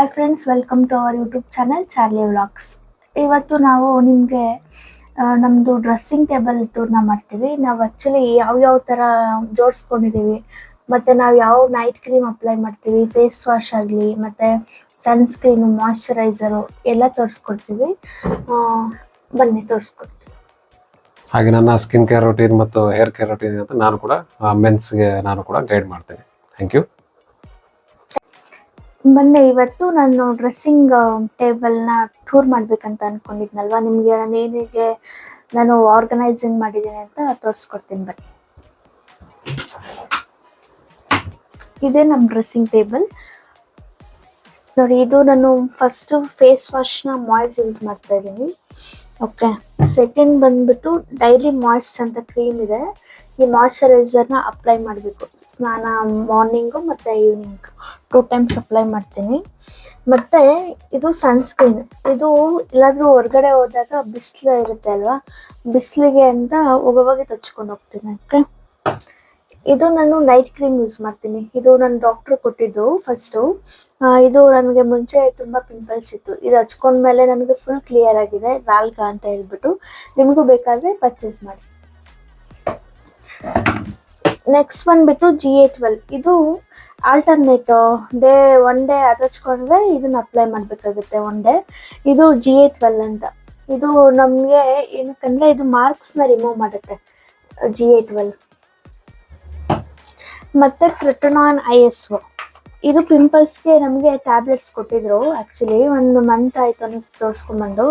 Hi friends, welcome to our YouTube channel Charlie vlogs. ಇವತ್ತು ನಾವು ನಿಮಗೆ ನಮ್ಮದು ಡ್ರೆಸ್ಸಿಂಗ್ ಟೇಬಲ್ ಟೂರ್ನ ಮಾಡ್ತೀವಿ. ನಾವು ಆ್ಯಕ್ಚುಲಿ ಯಾವ ಥರ ಜೋಡಿಸ್ಕೊಂಡಿದ್ದೀವಿ, ಮತ್ತು ನಾವು ಯಾವ ನೈಟ್ ಕ್ರೀಮ್ ಅಪ್ಲೈ ಮಾಡ್ತೀವಿ, ಫೇಸ್ ವಾಶ್ ಆಗಲಿ, ಮತ್ತು ಸನ್ಸ್ಕ್ರೀನು, ಮಾಯ್ಶ್ಚರೈಸರು ಎಲ್ಲ ತೋರಿಸ್ಕೊಡ್ತೀವಿ. ಬನ್ನಿ ತೋರಿಸ್ಕೊಡ್ತೀವಿ. ಹಾಗೆ ನನ್ನ ಸ್ಕಿನ್ ಕೇರ್ ರೂಟೀನ್ ಮತ್ತು ಹೇರ್ ಕೇರ್ ರೂಟೀನ್ ಅಂತ ನಾನು ಕೂಡ ಮೆನ್ಸ್ಗೆ ನಾನು ಕೂಡ ಗೈಡ್ ಮಾಡ್ತೇನೆ. Thank you. ಮೊನ್ನೆ ಇವತ್ತು ನಾನು ಡ್ರೆಸ್ಸಿಂಗ್ ಟೇಬಲ್ನ ಟೂರ್ ಮಾಡಬೇಕಂತ ಅಂದ್ಕೊಂಡಿದ್ನಲ್ವ, ನಿಮಗೆ ನಾನು ಆರ್ಗನೈಸಿಂಗ್ ಮಾಡಿದ್ದೀನಿ ಅಂತ ತೋರಿಸ್ಕೊಡ್ತೀನಿ ಬನ್ನಿ. ಇದೇ ನಮ್ಮ ಡ್ರೆಸ್ಸಿಂಗ್ ಟೇಬಲ್ ನೋಡಿ. ಇದು ನಾನು ಫಸ್ಟು ಫೇಸ್ ವಾಶ್ನ ಮಾಯ್ಸ್ ಯೂಸ್ ಮಾಡ್ತಾ ಇದ್ದೀನಿ. ಓಕೆ, ಸೆಕೆಂಡ್ ಬಂದ್ಬಿಟ್ಟು ಡೈಲಿ ಮಾಯ್ಸ್ಟ್ ಅಂತ ಕ್ರೀಮ್ ಇದೆ. ಈ ಮಾಯ್ಶ್ಚರೈಸರ್ನ ಅಪ್ಲೈ ಮಾಡಬೇಕು. ಸ್ನಾನ ಮಾರ್ನಿಂಗು ಮತ್ತು ಈವ್ನಿಂಗ್ 2 ಟೈಮ್ಸ್ ಅಪ್ಲೈ ಮಾಡ್ತೀನಿ. ಮತ್ತು ಇದು ಸನ್ಸ್ಕ್ರೀನ್. ಇದು ಎಲ್ಲಾದರೂ ಹೊರಗಡೆ ಹೋದಾಗ ಬಿಸಿಲು ಇರುತ್ತೆ ಅಲ್ವಾ, ಬಿಸಿಲಿಗೆ ಅಂತ ಹೋಗೋವಾಗ ಹಚ್ಕೊಂಡು ಹೋಗ್ತೀನಿ. ಓಕೆ, ಇದು ನಾನು ನೈಟ್ ಕ್ರೀಮ್ ಯೂಸ್ ಮಾಡ್ತೀನಿ. ಇದು ನನ್ನ ಡಾಕ್ಟ್ರು ಕೊಟ್ಟಿದ್ದು ಫಸ್ಟು. ಇದು ನನಗೆ ಮುಂಚೆ ತುಂಬ ಪಿಂಪಲ್ಸ್ ಇತ್ತು. ಇದು ಹಚ್ಕೊಂಡ್ಮೇಲೆ ನನಗೆ ಫುಲ್ ಕ್ಲಿಯರ್ ಆಗಿದೆ, ವ್ಯಾಲ್ಗಾ ಅಂತ ಹೇಳ್ಬಿಟ್ಟು. ನಿಮಗೂ ಬೇಕಾದರೆ ಪರ್ಚೇಸ್ ಮಾಡಿ. ನೆಕ್ಸ್ಟ್ ಬಂದ್ಬಿಟ್ಟು GA12. ಇದು ಆಲ್ಟರ್ನೇಟ್ ಒನ್ ಡೇ ಅದು ಹಚ್ಕೊಂಡ್ರೆ ಇದನ್ನ ಅಪ್ಲೈ ಮಾಡಬೇಕಾಗುತ್ತೆ ಒನ್ ಡೇ. ಇದು GA12 ಅಂತ. ಇದು ನಮಗೆ ಏನಕ್ಕಂದರೆ ಇದು ಮಾರ್ಕ್ಸ್ನ ರಿಮೂವ್ ಮಾಡುತ್ತೆ GA12. ಮತ್ತು ಟ್ರಿಟನಾನ್ ISO. ಇದು ಪಿಂಪಲ್ಸ್ಗೆ ನಮಗೆ ಟ್ಯಾಬ್ಲೆಟ್ಸ್ ಕೊಟ್ಟಿದ್ರು. ಆ್ಯಕ್ಚುಲಿ 1 ಮಂತ್ ಆಯಿತು ಅನ್ನಿಸ್ತು ತೋರಿಸ್ಕೊಂಬಂದು.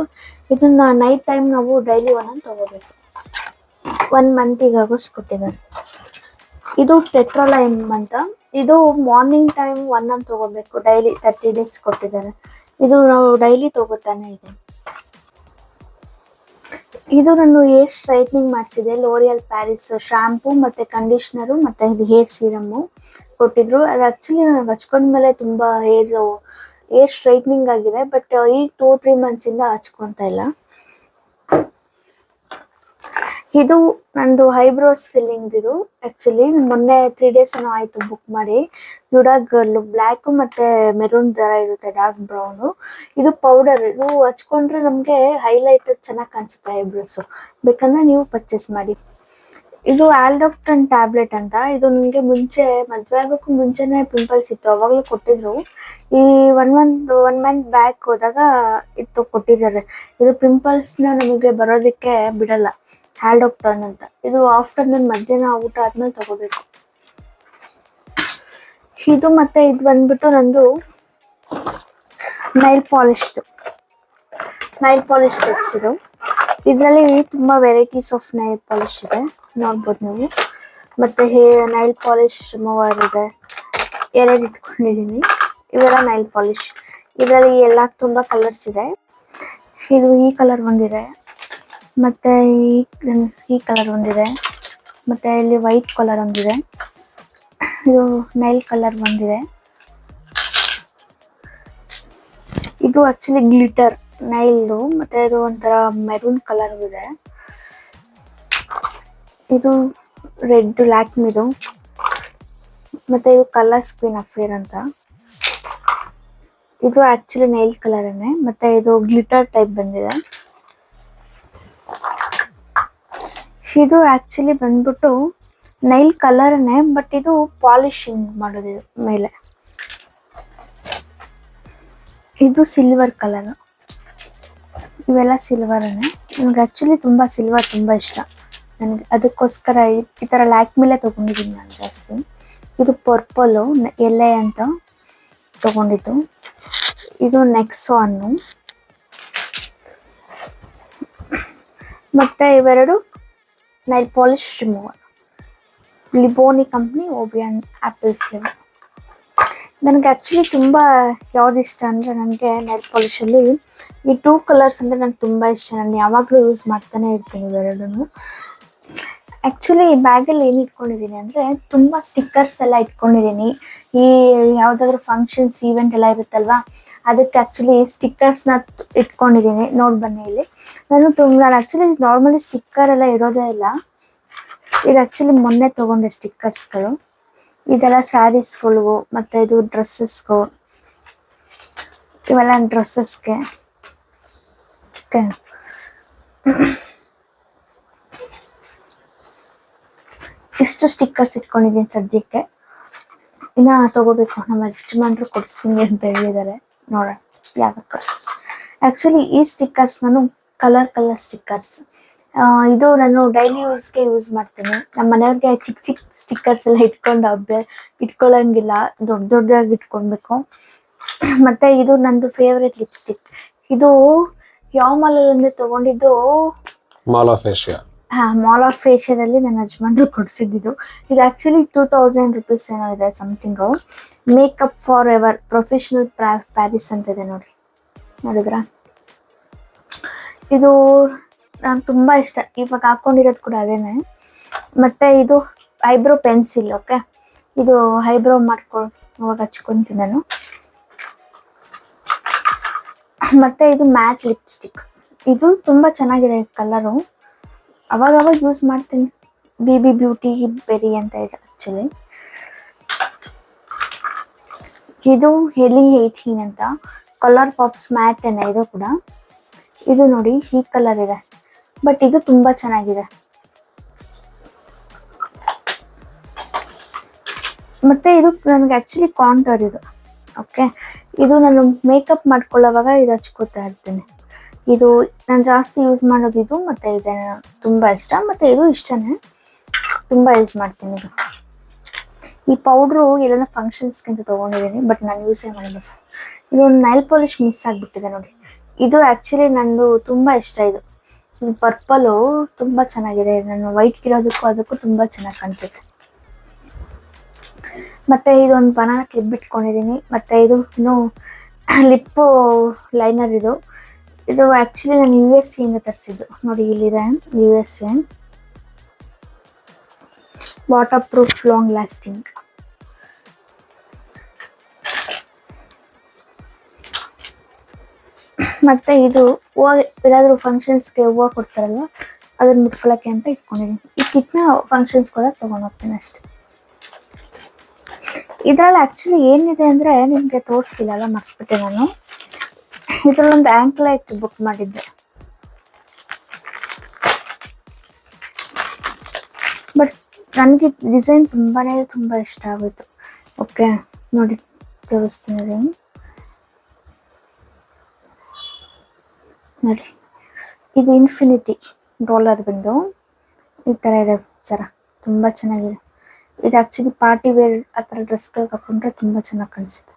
ಇದನ್ನು ನೈಟ್ ಟೈಮ್ ನಾವು ಡೈಲಿ ಒಂದೊಂದು ತೊಗೋಬೇಕು. 1 ಮಂತಿಗಾಗೋಷ್ಟು ಕೊಟ್ಟಿದ್ದಾರೆ. ಇದು ಟೆಟ್ರಾಲೈಮ್ ಅಂತ. ಇದು ಮಾರ್ನಿಂಗ್ ಟೈಮ್ ಒಂದೊಂದು ತೊಗೋಬೇಕು, ಡೈಲಿ 30 ಡೇಸ್ ಕೊಟ್ಟಿದ್ದಾರೆ. ಇದು ನಾವು ಡೈಲಿ ತೊಗೋತಾನೆ ಇದೆ. ಇದು ನಾನು ಹೇರ್ ಸ್ಟ್ರೈಟ್ನಿಂಗ್ ಮಾಡಿಸಿದೆ. ಲೋರಿಯಲ್ ಪ್ಯಾರಿಸ್ ಶ್ಯಾಂಪು ಮತ್ತು ಕಂಡೀಷ್ನರು ಮತ್ತು ಇದು ಹೇರ್ ಸೀರಮ್ಮು ಕೊಟ್ಟಿದ್ರು. ಅದು ಆ್ಯಕ್ಚುಲಿ ನನಗೆ ಹಚ್ಕೊಂಡ್ಮೇಲೆ ತುಂಬ ಹೇರ್ ಸ್ಟ್ರೈಟ್ನಿಂಗ್ ಆಗಿದೆ. ಬಟ್ ಈ 2-3 ಮಂತ್ಸಿಂದ ಹಚ್ಕೊತಾ ಇಲ್ಲ. ಇದು ನಂದು ಐಬ್ರೋಸ್ ಫಿಲ್ಲಿಂಗ್. ಇದು ಆ್ಯಕ್ಚುಲಿ ಮೊನ್ನೆ 3 ಡೇಸ್ ಏನೋ ಆಯಿತು ಬುಕ್ ಮಾಡಿ. ಗರ್ಲು ಬ್ಲ್ಯಾಕು ಮತ್ತು ಮೆರೂನ್ ಥರ ಇರುತ್ತೆ, ಡಾರ್ಕ್ ಬ್ರೌನು. ಇದು ಪೌಡರ್. ಇದು ಹಚ್ಕೊಂಡ್ರೆ ನಮಗೆ ಹೈಲೈಟ್ ಚೆನ್ನಾಗಿ ಕಾಣಿಸುತ್ತೆ ಐಬ್ರೋಸು. ಬೇಕಂದರೆ ನೀವು ಪರ್ಚೇಸ್ ಮಾಡಿ. ಇದು ಆಲ್ಡಾಪ್ಟನ್ ಟ್ಯಾಬ್ಲೆಟ್ ಅಂತ. ಇದು ನನಗೆ ಮುಂಚೆ ಮದುವೆ ಆಗೋಕ್ಕೂ ಮುಂಚೆನೇ ಪಿಂಪಲ್ಸ್ ಇತ್ತು, ಅವಾಗಲೂ ಕೊಟ್ಟಿದ್ರು. ಈ 1 ಮಂತ್ ಬ್ಯಾಕ್ ಹೋದಾಗ ಕೊಟ್ಟಿದ್ದಾರೆ. ಇದು ಪಿಂಪಲ್ಸ್ನ ನಮಗೆ ಬರೋದಕ್ಕೆ ಬಿಡಲ್ಲ, ಆಲ್ಡಾಪ್ಟನ್ ಅಂತ. ಇದು ಆಫ್ಟರ್ನೂನ್ ಮಧ್ಯಾಹ್ನ ಊಟ ಆದ್ಮೇಲೆ ತಗೋಬೇಕು. ಇದು ಮತ್ತೆ ಇದು ಬಂದ್ಬಿಟ್ಟು ನಂದು ನೈಲ್ ಪಾಲಿಶ್ ಸೆಟ್ಸ್. ಇದು ಇದರಲ್ಲಿ ತುಂಬ ವೆರೈಟೀಸ್ ಆಫ್ ನೈಲ್ ಪಾಲಿಶ್ ಇದೆ, ನೋಡ್ಬೋದು ನೀವು. ಮತ್ತು ನೈಲ್ ಪಾಲಿಶ್ ರಿಮೂವರ್ ಇದೆ, 2 ಇಟ್ಕೊಂಡಿದ್ದೀನಿ. ಇವೆಲ್ಲ ನೈಲ್ ಪಾಲಿಶ್. ಇದರಲ್ಲಿ ಎಲ್ಲ ತುಂಬ ಕಲರ್ಸ್ ಇದೆ. ಇದು ಈ ಕಲರ್ ಒಂದಿದೆ, ಮತ್ತು ಈ ಕಲರ್ ಒಂದಿದೆ, ಮತ್ತು ಇಲ್ಲಿ ವೈಟ್ ಕಲರ್ ಒಂದಿದೆ. ಇದು ನೈಲ್ ಕಲರ್ ಒಂದಿದೆ. ಇದು ಆ್ಯಕ್ಚುಲಿ ಗ್ಲಿಟರ್ ನೈಲ್ದು, ಮತ್ತು ಇದು ಒಂಥರ ಮೆರೂನ್ ಕಲರ್ ಇದೆ. ಇದು ರೆಡ್ ಲ್ಯಾಕ್ಮಿದು, ಮತ್ತು ಇದು ಕಲರ್ ಸ್ಕ್ರೀನ್ ಅಫೇರ್ ಅಂತ. ಇದು ಆ್ಯಕ್ಚುಲಿ ನೈಲ್ ಕಲರನ್ನೇ, ಮತ್ತು ಇದು ಗ್ಲಿಟರ್ ಟೈಪ್ ಬಂದಿದೆ. ಇದು ಆ್ಯಕ್ಚುಲಿ ಬಂದ್ಬಿಟ್ಟು ನೈಲ್ ಕಲರನ್ನೇ, ಬಟ್ ಇದು ಪಾಲಿಶಿಂಗ್ ಮಾಡೋದು ಮೇಲೆ. ಇದು ಸಿಲ್ವರ್ ಕಲರು. ಇವೆಲ್ಲ ಸಿಲ್ವರನ್ನೇ. ನನಗೆ ಆ್ಯಕ್ಚುಲಿ ತುಂಬ ಸಿಲ್ವರ್ ತುಂಬ ಇಷ್ಟ ನನಗೆ, ಅದಕ್ಕೋಸ್ಕರ ಈ ಥರ ಲ್ಯಾಕ್ಮಿಲೇ ತೊಗೊಂಡಿದ್ದೀನಿ ನಾನು ಜಾಸ್ತಿ. ಇದು ಪರ್ಪಲು LA ಅಂತ ತೊಗೊಂಡಿದ್ದು. ಇದು ನೆಕ್ಸಾನ್ನು. ಮತ್ತು ಇವೆರಡು ನೈಲ್ ಪಾಲಿಶ್ ರಿಮೂವರ್, ಲಿಬೋನಿ ಕಂಪ್ನಿ ಓಬಿಯನ್ ಆ್ಯಪಲ್ ಫ್ಲೇವರ್. ನನಗೆ ಆ್ಯಕ್ಚುಲಿ ತುಂಬ ಯಾವ್ದು ಇಷ್ಟ ಅಂದರೆ, ನನಗೆ ನೈಲ್ ಪಾಲಿಶಲ್ಲಿ ಈ 2 ಕಲರ್ಸ್ ಅಂದರೆ ನನಗೆ ತುಂಬ ಇಷ್ಟ. ನಾನು ಯಾವಾಗಲೂ ಯೂಸ್ ಮಾಡ್ತಾನೆ ಇರ್ತೀನಿ ಇವೆರಡೂ. ಆ್ಯಕ್ಚುಲಿ ಈ ಬ್ಯಾಗಲ್ಲಿ ಏನು ಇಟ್ಕೊಂಡಿದ್ದೀನಿ ಅಂದರೆ, ತುಂಬ ಸ್ಟಿಕ್ಕರ್ಸ್ ಎಲ್ಲ ಇಟ್ಕೊಂಡಿದ್ದೀನಿ. ಈ ಯಾವುದಾದ್ರೂ ಫಂಕ್ಷನ್ಸ್ ಈವೆಂಟ್ ಎಲ್ಲ ಇರುತ್ತಲ್ವ, ಅದಕ್ಕೆ ಆ್ಯಕ್ಚುಲಿ ಸ್ಟಿಕ್ಕರ್ಸ್ನ ಇಟ್ಕೊಂಡಿದ್ದೀನಿ. ನೋಡಿ ಬನ್ನಿ ಇಲ್ಲಿ. ನಾನು ಆ್ಯಕ್ಚುಲಿ ನಾರ್ಮಲಿ ಸ್ಟಿಕ್ಕರ್ ಎಲ್ಲ ಇರೋದೇ ಇಲ್ಲ. ಇದು ಆ್ಯಕ್ಚುಲಿ ಮೊನ್ನೆ ತೊಗೊಂಡೆ ಸ್ಟಿಕ್ಕರ್ಸ್ಗಳು. ಇದೆಲ್ಲ ಸ್ಯಾರೀಸ್ಗಳು, ಮತ್ತು ಇದು ಡ್ರೆಸ್ಸಸ್ಗಳು. ಇವೆಲ್ಲ ಡ್ರೆಸ್ಸಸ್ಗೆ. ಓಕೆ, ಇಷ್ಟು ಸ್ಟಿಕ್ಕರ್ಸ್ ಇಟ್ಕೊಂಡಿದ್ದೀನಿ ಸದ್ಯಕ್ಕೆ. ಇನ್ನ ತಗೋಬೇಕು, ನಮ್ಮ ಯಜಮಾನ್ರು ಕೊಡಿಸ್ತೀನಿ ಅಂತ ಹೇಳಿದ್ದಾರೆ. ನೋಡೋಣ ಯಾವಾಗ ಕೊಡಿಸ್ತೀನಿ. ಆ್ಯಕ್ಚುಲಿ ಈ ಸ್ಟಿಕ್ಕರ್ಸ್ ನಾನು ಕಲರ್ ಸ್ಟಿಕ್ಕರ್ಸ್, ಇದು ನಾನು ಡೈಲಿ ಯೂಸ್ಗೆ ಯೂಸ್ ಮಾಡ್ತೀನಿ. ನಮ್ಮ ಮನೆಯವ್ರಿಗೆ ಚಿಕ್ಕ ಚಿಕ್ಕ ಸ್ಟಿಕ್ಕರ್ಸ್ ಎಲ್ಲ ಇಟ್ಕೊಳ್ಳಂಗಿಲ್ಲ, ದೊಡ್ಡದಾಗಿ ಇಟ್ಕೊಳ್ಬೇಕು. ಮತ್ತು ಇದು ನಂದು ಫೇವ್ರೆಟ್ ಲಿಪ್ಸ್ಟಿಕ್. ಇದು ಯಾವ ಮಾಲಲ್ಲಿ ತೊಗೊಂಡಿದ್ದು? Mall of Asia. Mall of ಏಷ್ಯಾದಲ್ಲಿ ನನ್ನ ಯಜಮಾನ್ರು ಕೊಡಿಸಿದ್ದು. ಇದು ಆ್ಯಕ್ಚುಲಿ 2000 rupees ಏನೋ ಇದೆ something. Makeup for ever professional Paris ಅಂತ ಇದೆ ನೋಡಿ, ನೋಡಿದ್ರ? ಇದು ನಂಗೆ ತುಂಬ ಇಷ್ಟ, ಇವಾಗ ಹಾಕ್ಕೊಂಡಿರೋದು ಕೂಡ ಅದೇನೆ. ಮತ್ತು ಇದು ಐಬ್ರೋ ಪೆನ್ಸಿಲ್. ಓಕೆ, ಇದು ಐಬ್ರೋ ಮಾಡ್ಕೊಳ್ಳುವಾಗ ಹಚ್ಕೊತೀನಿ ನಾನು. ಮತ್ತು ಇದು ಮ್ಯಾಟ್ ಲಿಪ್ಸ್ಟಿಕ್. ಇದು ತುಂಬ ಚೆನ್ನಾಗಿದೆ ಕಲರು, ಅವಾಗವಾಗ ಯೂಸ್ ಮಾಡ್ತೀನಿ. BB ಬ್ಯೂಟಿ ಬೆರಿ ಅಂತ ಇದೆ ಆ್ಯಕ್ಚುಲಿ. ಇದು ಎಲಿ 18 ಅಂತ, ಕಲರ್ ಪಾಪ್ಸ್ ಮ್ಯಾಟ್ ಏನ ಇದು ಕೂಡ. ಇದು ನೋಡಿ ಈ ಕಲರ್ ಇದೆ, ಬಟ್ ಇದು ತುಂಬ ಚೆನ್ನಾಗಿದೆ. ಮತ್ತು ಇದು ನನಗೆ ಆ್ಯಕ್ಚುಲಿ ಕಾಂಟರ್ ಇದು. ಓಕೆ, ಇದು ನಾನು ಮೇಕಪ್ ಮಾಡ್ಕೊಳ್ಳೋವಾಗ ಇದು ಹಚ್ಕೋತಾ ಇರ್ತೀನಿ. ಇದು ನಾನು ಜಾಸ್ತಿ ಯೂಸ್ ಮಾಡೋದು ಇದು. ಮತ್ತು ಇದೆ ತುಂಬ ಇಷ್ಟ, ಮತ್ತು ಇದು ಇಷ್ಟನೇ, ತುಂಬ ಯೂಸ್ ಮಾಡ್ತೀನಿ ಇದು. ಈ ಪೌಡ್ರು ಎಲ್ಲನ ಫಂಕ್ಷನ್ಸ್ಗೆ ಅಂತ ತೊಗೊಂಡಿದ್ದೀನಿ, ಬಟ್ ನಾನು ಯೂಸೇ ಮಾಡೋದು. ಇದು ಒಂದು ನೈಲ್ ಪಾಲಿಶ್ ಮಿಸ್ ಆಗಿಬಿಟ್ಟಿದೆ ನೋಡಿ. ಇದು ಆ್ಯಕ್ಚುಲಿ ನಂದು ತುಂಬ ಇಷ್ಟ. ಇದು ಪರ್ಪಲು ತುಂಬ ಚೆನ್ನಾಗಿದೆ. ನಾನು ವೈಟ್ಗಿರೋದಕ್ಕೂ ಅದಕ್ಕೂ ತುಂಬ ಚೆನ್ನಾಗಿ ಕಾಣಿಸುತ್ತೆ. ಮತ್ತು ಇದೊಂದು ಬನಾನಾ ಕ್ಲಿಪ್ ಇಟ್ಕೊಂಡಿದ್ದೀನಿ. ಮತ್ತು ಇದು ಇನ್ನೂ ಲಿಪ್ಪು ಲೈನರ್. ಇದು ಆ್ಯಕ್ಚುಲಿ ನಾನು USA ಇಂದ ತರಿಸಿದ್ದು. ನೋಡಿ ಇಲ್ಲಿದೆ USA water proof long lasting. ಮತ್ತು ಇದು ಹೂವು, ಎಲ್ಲಾದರೂ ಫಂಕ್ಷನ್ಸ್ಗೆ ಹೂವು ಕೊಡ್ತಾರಲ್ವ, ಅದನ್ನು ಮುಟ್ಕೊಳ್ಳೋಕ್ಕೆ ಅಂತ ಇಟ್ಕೊಂಡಿದ್ದೀನಿ. ಈ ಕಿಟ್ನ ಫಂಕ್ಷನ್ಸ್ಗೆ ಹೋದಾಗ ತೊಗೊಂಡು ಹೋಗ್ತೀನಿ ಅಷ್ಟೆ. ಇದರಲ್ಲಿ ಆ್ಯಕ್ಚುಲಿ ಏನಿದೆ ಅಂದರೆ ನಿಮಗೆ ತೋರಿಸಿಲ್ಲ, ಮರ್ತ್ಬಿಟ್ಟೆ ನಾನು. ಇದರಲ್ಲೊಂದು ಆ್ಯಂಕ್ಲೈಟ್ ಬುಕ್ ಮಾಡಿದ್ದೆ, ಬಟ್ ನನಗೆ ಡಿಸೈನ್ ತುಂಬ ಇಷ್ಟ ಆಗೋಯ್ತು. ಓಕೆ, ನೋಡಿ ತೋರಿಸ್ತೀನಿ ನೋಡಿ. ಇದು ಇನ್ಫಿನಿಟಿ ಡಾಲರ್ ಬಂದು ಈ ಥರ ಇದೆ ಸರ, ತುಂಬ ಚೆನ್ನಾಗಿದೆ. ಇದು ಆ್ಯಕ್ಚುಲಿ ಪಾರ್ಟಿ ವೇರ್ ಆ ಥರ ಡ್ರೆಸ್ಗಳಿಗೆ ಹಾಕೊಂಡ್ರೆ ತುಂಬ ಚೆನ್ನಾಗಿ ಕಾಣಿಸುತ್ತೆ.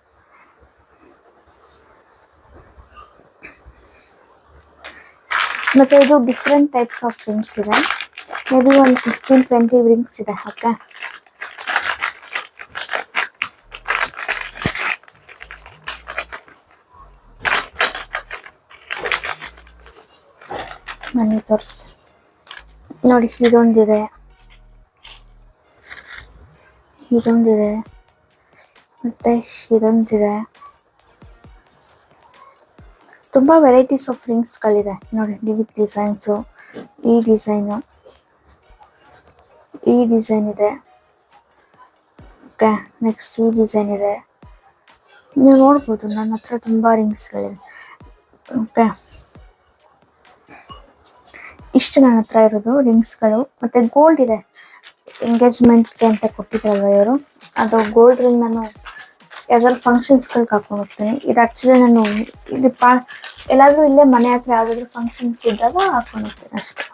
ಮತ್ತು ಇದು ಡಿಫ್ರೆಂಟ್ ಟೈಪ್ಸ್ ಆಫ್ ರಿಂಗ್ಸ್ ಇದೆ. ಮೇ ಬಿ ಒಂದು 15-20 ರಿಂಗ್ಸ್ ಇದೆ. ಓಕೆ, ಬನ್ನಿ ತೋರಿಸ್ತೀನಿ ನೋಡಿ. ಇದೊಂದಿದೆ, ಮತ್ತು ಇದೊಂದಿದೆ. ತುಂಬ ವೆರೈಟೀಸ್ ಆಫ್ ರಿಂಗ್ಸ್ಗಳಿದೆ ನೋಡಿ. ಡಿಸೈನ್ಸು, ಈ ಡಿಸೈನ್ ಇದೆ. ಓಕೆ, ನೆಕ್ಸ್ಟ್ ಈ ಡಿಸೈನ್ ಇದೆ. ನೀವು ನೋಡ್ಬೋದು ನನ್ನ ಹತ್ರ ತುಂಬ ರಿಂಗ್ಸ್ಗಳಿದೆ. ಓಕೆ, ಇಷ್ಟು ನನ್ನ ಹತ್ರ ಇರೋದು ರಿಂಗ್ಸ್ಗಳು. ಮತ್ತು ಗೋಲ್ಡ್ ಇದೆ, ಎಂಗೇಜ್ಮೆಂಟ್ಗೆ ಅಂತ ಕೊಟ್ಟಿದ್ದಾರಲ್ವ ಇವರು, ಅದು ಗೋಲ್ಡ್ ರಿಂಗ್ ನಾನು ಯಾವ್ದಾದ್ರು ಫಂಕ್ಷನ್ಸ್ಗಳಿಗೆ ಹಾಕೊಂಡು ಹೋಗ್ತೀನಿ. ಇದು ಆ್ಯಕ್ಚುಲಿ ನಾನು ಇಲ್ಲಿ ಎಲ್ಲಾದರೂ ಇಲ್ಲೇ ಮನೆ ಹತ್ರ ಯಾವುದಾದ್ರೂ ಫಂಕ್ಷನ್ಸ್ ಇದ್ದಾಗ ಹಾಕೊಂಡು ಹೋಗ್ತೀನಿ ಅಷ್ಟೇ.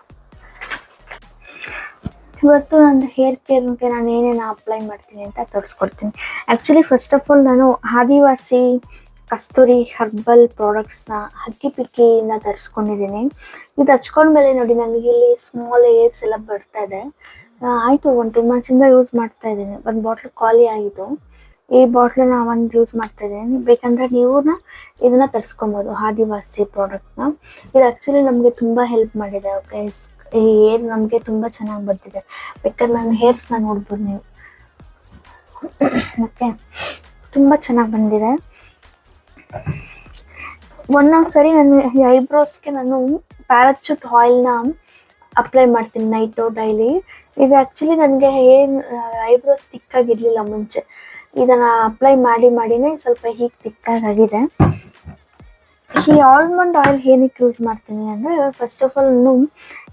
ಇವತ್ತು ನನ್ನ ಹೇರ್ ಕೇರ್ಗೆ ನಾನು ಏನೇನು ಅಪ್ಲೈ ಮಾಡ್ತೀನಿ ಅಂತ ತೋರಿಸ್ಕೊಡ್ತೀನಿ. ಆ್ಯಕ್ಚುಲಿ ಫಸ್ಟ್ ಆಫ್ ಆಲ್ ನಾನು ಆದಿವಾಸಿ ಕಸ್ತೂರಿ ಹರ್ಬಲ್ ಪ್ರಾಡಕ್ಟ್ಸ್ನ ಹಕ್ಕಿ ಪಿಕ್ಕಿಯಿಂದ ತರಿಸ್ಕೊಂಡಿದ್ದೀನಿ. ಇದು ಹಚ್ಕೊಂಡ್ಮೇಲೆ ನೋಡಿ ನನಗೆ ಇಲ್ಲಿ ಸ್ಮಾಲ್ ಏರ್ಸ್ ಎಲ್ಲ ಬರ್ತಾ ಇದೆ. ಆಯಿತು, 1-2 ಮಂತ್ಸಿಂದ ಯೂಸ್ ಮಾಡ್ತಾ ಇದ್ದೀನಿ. ಒಂದು ಬಾಟ್ಲು ಖಾಲಿ ಆಗಿತ್ತು, ಈ ಬಾಟ್ಲನ್ನ ಒಂದು ಯೂಸ್ ಮಾಡ್ತಾ ಇದ್ದೀನಿ. ಬೇಕಂದರೆ ನೀವು ಇದನ್ನು ತರಿಸ್ಕೊಬೋದು, ಆದಿವಾಸಿ ಪ್ರಾಡಕ್ಟ್ನ. ಇದು ಆ್ಯಕ್ಚುಲಿ ನಮಗೆ ತುಂಬ ಹೆಲ್ಪ್ ಮಾಡಿದೆ. ಓಕೆ, ಈ ಹೇರ್ ನಮಗೆ ತುಂಬ ಚೆನ್ನಾಗಿ ಬರ್ತಿದೆ. ಬೇಕಾದ್ರೆ ನನ್ನ ಹೇರ್ಸ್ನ ನೋಡ್ಬೋದು ನೀವು. ಓಕೆ, ತುಂಬ ಚೆನ್ನಾಗಿ ಬಂದಿದೆ. ಒಂದೊಂದು ಸರಿ ನಾನು ಈ ಐಬ್ರೋಸ್ಗೆ ನಾನು ಪ್ಯಾರಾಚೂಟ್ ಆಯಿಲ್ನ ಅಪ್ಲೈ ಮಾಡ್ತೀನಿ ನೈಟು ಡೈಲಿ. ಇದು ಆ್ಯಕ್ಚುಲಿ ನನಗೆ ಐಬ್ರೋಸ್ ತಿಕ್ಕಾಗಿರಲಿಲ್ಲ ಮುಂಚೆ. ಇದನ್ನು ಅಪ್ಲೈ ಮಾಡಿನೇ ಸ್ವಲ್ಪ ಹೀಗೆ ತಿಕ್ಕಾಗಿದೆ. ಈ ಆಲ್ಮಂಡ್ ಆಯಿಲ್ ಏನಕ್ಕೆ ಯೂಸ್ ಮಾಡ್ತೀನಿ ಅಂದರೆ ಫಸ್ಟ್ ಆಫ್ ಆಲ್ ನಾನು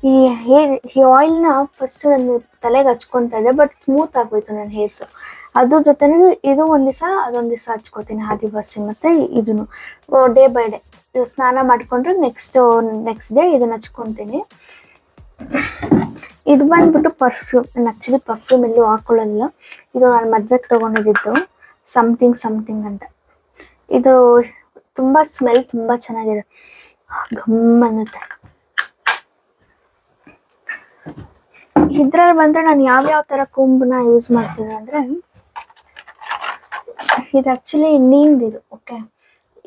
ಈ ಆಯಿಲ್ನ ಫಸ್ಟ್ ನಾನು ತಲೆಗೆ ಹಚ್ಕೊತಾ ಇದ್ದೆ, ಬಟ್ ಸ್ಮೂತ್ ಆಗೋಯ್ತು ನನ್ನ ಹೇರ್ಸ್. ಅದ್ರ ಜೊತೆಗೆ ಇದು ಒಂದು ದಿವಸ ಅದೊಂದು ದಿವಸ ಹಚ್ಕೋತೀನಿ ಆದಿವಾಸಿ. ಮತ್ತು ಇದನ್ನು ಡೇ ಬೈ ಡೇ ಸ್ನಾನ ಮಾಡಿಕೊಂಡ್ರೆ ನೆಕ್ಸ್ಟ್ ಡೇ ಇದನ್ನು ಹಚ್ಕೊತೀನಿ. ಇದು ಬಂದ್ಬಿಟ್ಟು ಪರ್ಫ್ಯೂಮ್. ನಾನು ಆ್ಯಕ್ಚುಲಿ ಪರ್ಫ್ಯೂಮ್ ಎಲ್ಲೂ ಹಾಕೊಳ್ಳಲ್ಲ. ಇದು ನಾನು ಮದ್ವೆಗೆ ತೊಗೊಂಡಿದ್ದು ಸಮಥಿಂಗ್ ಅಂತ. ಇದು ತುಂಬ ಸ್ಮೆಲ್ ತುಂಬ ಚೆನ್ನಾಗಿದೆ, ಘಮ್ ಅನ್ನುತ್ತೆ. ಇದ್ರಲ್ಲಿ ಬಂದರೆ ನಾನು ಯಾವ್ಯಾವ ಥರ ಕೊಂಬನ್ನ ಯೂಸ್ ಮಾಡ್ತೀನಿ ಅಂದರೆ, ಇದು ಆ್ಯಕ್ಚುಲಿ ನೀಮ್ದು. ಓಕೆ,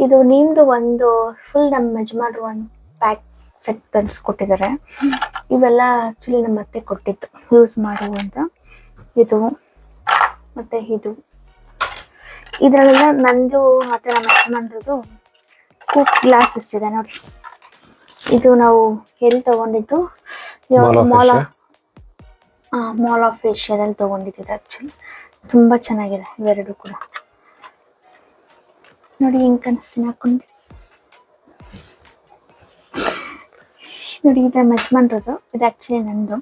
ಇದು ನೀಮ್ದು ಒಂದು ಫುಲ್ ನಮ್ಮ ಯಜಮಾನ್ರು ಒಂದು ಪ್ಯಾಕ್ ಸೆಟ್ ತರಿಸ್ಕೊಟ್ಟಿದ್ದಾರೆ. ಇವೆಲ್ಲ ಆ್ಯಕ್ಚುಲಿ ನಮ್ಮ ಅತ್ತೆ ಕೊಟ್ಟಿತ್ತು ಯೂಸ್ ಮಾಡುವಂತ. ಇದು ಮತ್ತು ಇದರಲ್ಲೆಲ್ಲ ನಂದು ಮತ್ತು ನಮ್ಮ ಯಜಮಾನ್ರದ್ದು ಕೂಕ್ ಗ್ಲಾಸಸ್ ಇದೆ ನೋಡಿ. ಇದು ನಾವು ಎಲ್ಲಿ ತೊಗೊಂಡಿದ್ದು, ಮಾಲ್ ಆಫ್ ಏಷ್ಯಾದಲ್ಲಿ ತೊಗೊಂಡಿದ್ದು. ಆ್ಯಕ್ಚುಲಿ ತುಂಬ ಚೆನ್ನಾಗಿದೆ ಇವೆರಡು ಕೂಡ. ನೋಡಿ ಹಿಂಗೆ ಕನಸಿನ ಹಾಕೊಂಡು ನೋಡಿ. ಇದು ನಮ್ಮ ಯಜಮಾನ್ರದ್ದು, ಇದು ಆ್ಯಕ್ಚುಲಿ ನಂದು.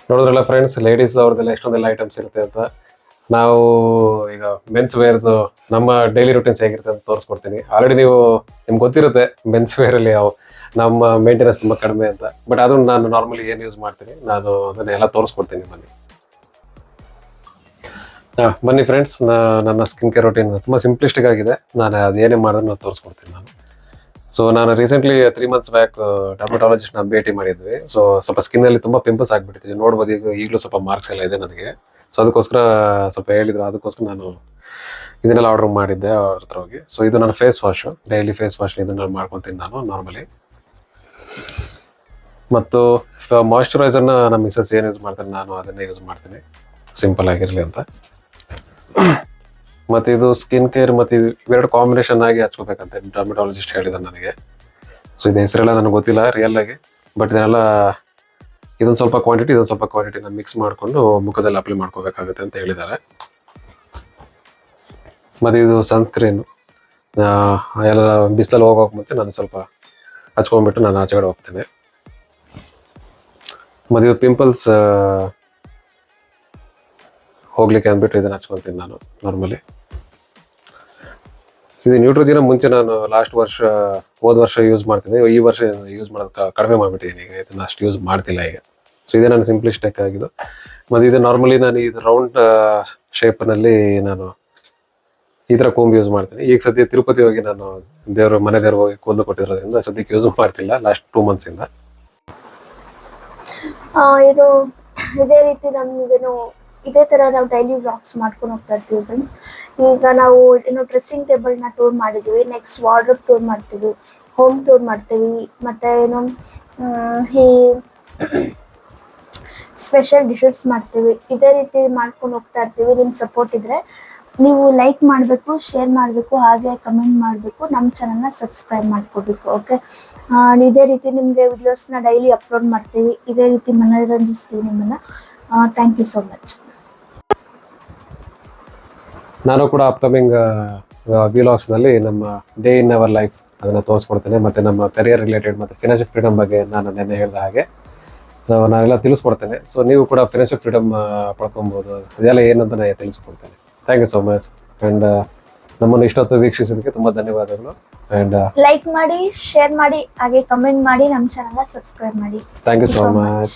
ನೋಡಿದ್ರಲ್ಲ ಫ್ರೆಂಡ್ಸ್, ಲೇಡೀಸ್ ಅವ್ರದ್ದೆಲ್ಲ ಎಷ್ಟೊಂದೆಲ್ಲ ಐಟಮ್ಸ್ ಇರುತ್ತೆ ಅಂತ. ನಾವು ಈಗ ಮೆನ್ಸ್ ವೇರ್ದು ನಮ್ಮ ಡೈಲಿ ರುಟೀನ್ಸ್ ಹೇಗಿರುತ್ತೆ ಅಂತ ತೋರಿಸ್ಕೊಡ್ತೀನಿ. ಆಲ್ರೆಡಿ ನಿಮ್ಗೆ ಗೊತ್ತಿರುತ್ತೆ ಮೆನ್ಸ್ ವೇರಲ್ಲಿ ನಮ್ಮ ಮೇಂಟೆನೆನ್ಸ್ ತುಂಬ ಕಡಿಮೆ ಅಂತ. ಬಟ್ ಅದನ್ನು ನಾನು ನಾರ್ಮಲಿ ಏನು ಯೂಸ್ ಮಾಡ್ತೀನಿ ನಾನು ಅದನ್ನೆಲ್ಲ ತೋರಿಸ್ಕೊಡ್ತೀನಿ. ಬನ್ನಿ ಫ್ರೆಂಡ್ಸ್, ನನ್ನ ಸ್ಕಿನ್ ಕೇರ್ ರುಟೀನ್ ತುಂಬ ಸಿಂಪ್ಲಿಸ್ಟಿಕ್ ಆಗಿದೆ. ನಾನು ಅದೇನೇ ಮಾಡಿದ್ರೆ ನಾನು ತೋರಿಸ್ಕೊಡ್ತೀನಿ ನಾನು. ಸೊ ನಾನು ರೀಸೆಂಟ್ಲಿ 3 months ಬ್ಯಾಕ್ ಡರ್ಮಟಾಲಜಿಸ್ಟ್ನ ಭೇಟಿ ಮಾಡಿದ್ವಿ. ಸೊ ಸ್ವಲ್ಪ ಸ್ಕಿನ್ನಲ್ಲಿ ತುಂಬ ಪಿಂಪಲ್ಸ್ ಆಗಿಬಿಟ್ಟಿದ್ವಿ. ನೋಡ್ಬೋದು, ಈಗಲೂ ಸ್ವಲ್ಪ ಮಾರ್ಕ್ಸ್ ಎಲ್ಲ ಇದೆ ನನಗೆ. ಸೊ ಅದಕ್ಕೋಸ್ಕರ ಸ್ವಲ್ಪ ಹೇಳಿದ್ರು, ಅದಕ್ಕೋಸ್ಕರ ನಾನು ಇದನ್ನೆಲ್ಲ ಆರ್ಡರ್ ಮಾಡಿದ್ದೆ ಅವ್ರ ಹತ್ರ ಹೋಗಿ. ಸೊ ಇದು ನನ್ನ face wash, daily face wash ಇದನ್ನು ಮಾಡ್ಕೊತೀನಿ ನಾನು ನಾರ್ಮಲಿ. ಮತ್ತು ಮಾಯ್ಶ್ಚರೈಸರ್ನ ನಮ್ಮ ಮಿಸಸ್ ಏನು ಯೂಸ್ ಮಾಡ್ತಾರೆ ನಾನು ಅದನ್ನೇ ಯೂಸ್ ಮಾಡ್ತೀನಿ, ಸಿಂಪಲ್ ಆಗಿರಲಿ ಅಂತ. ಮತ್ತು ಇದು ಸ್ಕಿನ್ ಕೇರ್ ಮತ್ತು ಇವೆರಡು ಕಾಂಬಿನೇಷನ್ ಆಗಿ ಹಚ್ಕೋಬೇಕಂತ ಡರ್ಮಟಾಲಜಿಸ್ಟ್ ಹೇಳಿದ್ದಾರೆ ನನಗೆ. ಸೊ ಇದು ಹೆಸರೆಲ್ಲ ನನಗೆ ಗೊತ್ತಿಲ್ಲ ರಿಯಲ್ ಆಗಿ, ಬಟ್ ಇದೊಂದು ಸ್ವಲ್ಪ ಕ್ವಾಂಟಿಟಿ ಇದೊಂದು ಸ್ವಲ್ಪ ಕ್ವಾಂಟಿಟಿನ ಮಿಕ್ಸ್ ಮಾಡಿಕೊಂಡು ಮುಖದಲ್ಲಿ ಅಪ್ಲೈ ಮಾಡ್ಕೋಬೇಕಾಗುತ್ತೆ ಅಂತ ಹೇಳಿದ್ದಾರೆ. ಮತ್ತು ಇದು ಸನ್ಸ್ಕ್ರೀನು ಎಲ್ಲ ಬಿಸಿಲಲ್ಲಿ ಹೋಗೋಕೆ ಮುಂಚೆ ನಾನು ಸ್ವಲ್ಪ ಹಚ್ಕೊಂಡ್ಬಿಟ್ಟು ನಾನು ಆಚೆಗಡೆ ಹೋಗ್ತೇನೆ. ಮತ್ತು ಇದು ಪಿಂಪಲ್ಸ್ ಹೋಗ್ಲಿಕ್ಕೆ ಅಂದ್ಬಿಟ್ಟು ಇದನ್ನು ಹಚ್ಕೊತೀನಿ ನಾನು ನಾರ್ಮಲಿ. ಇದು ನ್ಯೂಟ್ರೋಜಿನ ಮುಂಚೆ ನಾನು ಹೋದ ವರ್ಷ ಯೂಸ್ ಮಾಡ್ತಿದ್ದೆ. ಈ ವರ್ಷ ಯೂಸ್ ಮಾಡೋದು ಕಡಿಮೆ ಮಾಡಿಬಿಟ್ಟಿದ್ದೀನಿ. ಈಗ ಇದನ್ನು ಅಷ್ಟು ಯೂಸ್ ಮಾಡ್ತಿಲ್ಲ ಈಗ. ಸೊ ಇದೇ ನಾನು ಸಿಂಪ್ಲಿಸ್ಟಿಕ್ ಆಗಿದ್ದು. ಮತ್ತು ಇದು ನಾರ್ಮಲಿ ನಾನು ಇದು ರೌಂಡ್ ಶೇಪ್ನಲ್ಲಿ ನಾನು ಈ ಥರ ಕೊಂಬು ಯೂಸ್ ಮಾಡ್ತೀನಿ. ಈಗ ಸದ್ಯ ತಿರುಪತಿ ಹೋಗಿ ನಾನು ಮನೆ ದೇವ್ರಿಗೆ ಹೋಗಿ ಕೂದಲು ಕೊಟ್ಟಿರೋದ್ರಿಂದ ಸದ್ಯಕ್ಕೆ ಯೂಸ್ ಮಾಡ್ತಿಲ್ಲ ಲಾಸ್ಟ್ 2 months ಇಂದ. ಇದು ಇದೇ ರೀತಿ ನಮಗೇನು ಇದೇ ಥರ ನಾವು ಡೈಲಿ ವ್ಲಾಗ್ಸ್ ಮಾಡ್ಕೊಂಡು ಹೋಗ್ತಾ ಇರ್ತೀವಿ ಫ್ರೆಂಡ್ಸ್. ಈಗ ನಾವು ಡ್ರೆಸ್ಸಿಂಗ್ ಟೇಬಲ್ನ ಟೂರ್ ಮಾಡಿದ್ದೀವಿ, ನೆಕ್ಸ್ಟ್ ವಾರ್ಡ್ರೋಬ್ ಟೂರ್ ಮಾಡ್ತೀವಿ, ಹೋಮ್ ಟೂರ್ ಮಾಡ್ತೀವಿ, ಮತ್ತು ಈ ಸ್ಪೆಷಲ್ ಡಿಶಸ್ ಮಾಡ್ತೀವಿ. ಇದೇ ರೀತಿ ಮಾಡ್ಕೊಂಡು ಹೋಗ್ತಾ ಇರ್ತೀವಿ. ನಿಮ್ಮ ಸಪೋರ್ಟ್ ಇದ್ದರೆ ನೀವು ಲೈಕ್ ಮಾಡಬೇಕು, ಶೇರ್ ಮಾಡಬೇಕು, ಹಾಗೆ ಕಮೆಂಟ್ ಮಾಡಬೇಕು, ನಮ್ಮ ಚಾನಲ್ನ ಸಬ್ಸ್ಕ್ರೈಬ್ ಮಾಡ್ಕೋಬೇಕು. ಓಕೆ, ಇದೇ ರೀತಿ ನಿಮಗೆ ವಿಡಿಯೋಸ್ನ ಡೈಲಿ ಅಪ್ಲೋಡ್ ಮಾಡ್ತೀವಿ. ಇದೇ ರೀತಿ ಮನೋರಂಜಿಸ್ತೀವಿ ನಿಮ್ಮನ್ನು. Thank you so much. ನಾನು ಕೂಡ ಅಪ್ಕಮಿಂಗ್ ವ್ಲಾಗ್ಸ್ನಲ್ಲಿ ನಮ್ಮ ಡೇ ಇನ್ ಅವರ್ ಲೈಫ್ ಅದನ್ನು ತೋರಿಸ್ಕೊಡ್ತೇನೆ. ಮತ್ತು ನಮ್ಮ ಕರಿಯರ್ ರಿಲೇಟೆಡ್ ಮತ್ತು ಫಿನಾನ್ಷಿಯಲ್ ಫ್ರೀಡಮ್ ಬಗ್ಗೆ ನಾನು ನೆನ್ನೆ ಹೇಳಿದ ಹಾಗೆ ಸೊ ನಾನೆಲ್ಲ ತಿಳಿಸ್ಕೊಡ್ತೇನೆ. ಸೊ ನೀವು ಕೂಡ ಫಿನಾನ್ಷಿಯಲ್ ಫ್ರೀಡಮ್ ಪಡ್ಕೊಬೋದು, ಅದೆಲ್ಲ ಏನಂತ ನಾನು ತಿಳಿಸ್ಕೊಡ್ತೇನೆ. Thank you so much. And ನಮ್ಮನ್ನು ಇಷ್ಟೊತ್ತು ವೀಕ್ಷಿಸೋದಕ್ಕೆ ತುಂಬ ಧನ್ಯವಾದಗಳು. ಆ್ಯಂಡ್ ಲೈಕ್ ಮಾಡಿ, ಶೇರ್ ಮಾಡಿ, ಹಾಗೆ ಕಮೆಂಟ್ ಮಾಡಿ, ನಮ್ಮ ಚಾನಲ್ನ ಸಬ್ಸ್ಕ್ರೈಬ್ ಮಾಡಿ. Thank you so much.